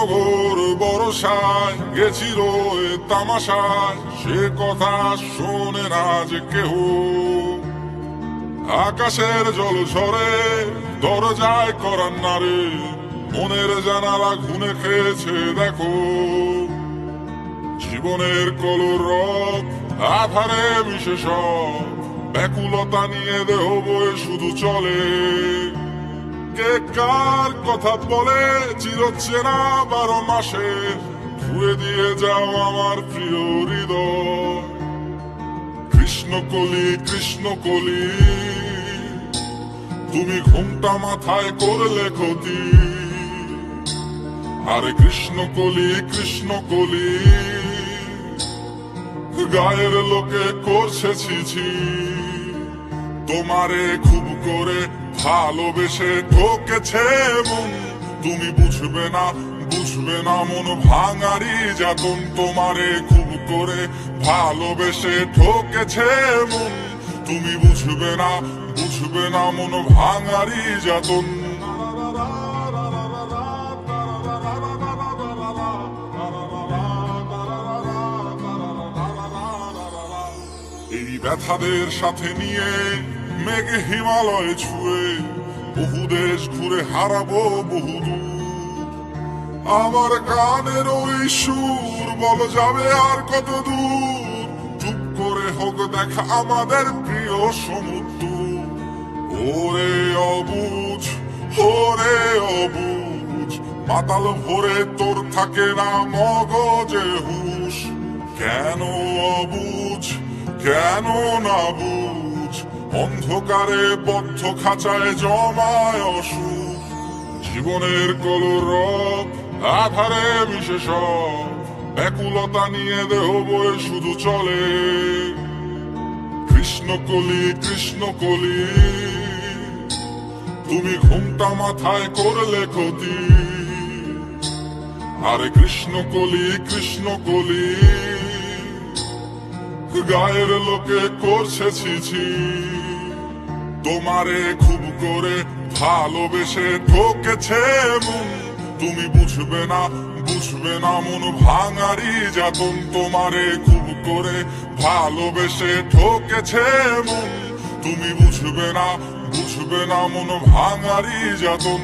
নগর বরসায় গেছিল এ তামাশায়, সে কথা শোনে না যে কেহ। আকাশের জল ঝরে দরজায় করার নারে, মনের জানালা ঘুনে খেয়েছে দেখো। জীবনের কলরব আধারে মিশে সব, ব্যাকুলতা নিয়ে দেহ বয়ে শুধু চলে। কে কার কথা বলে চিরচেনা 12 মাসে, ধুয়ে দিয়ে যাও আমার প্রিয় হৃদয়। কৃষ্ণকলি কৃষ্ণকলি, তুমি ঘুমটা মাথায় করলে ক্ষতি। আরে কৃষ্ণকলি কৃষ্ণকলি, গায়ের লোকে করছে ছিছি। তোমারে খুব করে ভালোবেসে ঠকেছে মন, তুমি বুঝবে না বুঝবে না মন ভাঙারি যাতন। তোমারে খুব করে ভালোবেসে ঠকেছে মন, তুমি বুঝবে না বুঝবে না মন ভাঙারি যাতন। এই ব্যথাদের সাথে নিয়ে মেঘে হিমালয় ছুঁয়ে, বহু দেশ ঘুরে হারাবো বহুদূর। আমার গানের ওই সুর বল যাবে আর কত দূর, চুপ করে হোক দেখা আমাদের প্রিয় সমুদ্র। ওরে অবুঝ ওরে অবুঝ, মাতাল ভরে তোর থাকে না মগজে হুশ। কেন অবুঝ কেন না বুঝ, অন্ধকারে বদ্ধ খাঁচায় জমায় অসুখ। জীবনের কলরব আধারে মিশে সব, ব্যাকুলতা নিয়ে দেহ বয়ে শুধু চলে। কৃষ্ণকলি কৃষ্ণকলি, তুমি ঘুমটা মাথায় করলে ক্ষতি। আরে কৃষ্ণকলি কৃষ্ণকলি, গায়ের লোকে করছে ছিছি। তোমারে খুব করে ভালোবেসে ঠকেছে মন, তুমি বুঝবে না বুঝবে না মন ভাঙারি যাতন। তোমারে খুব করে ভালোবেসে ঠকেছে মন, তুমি বুঝবে না বুঝবে না মন ভাঙারি যাতন।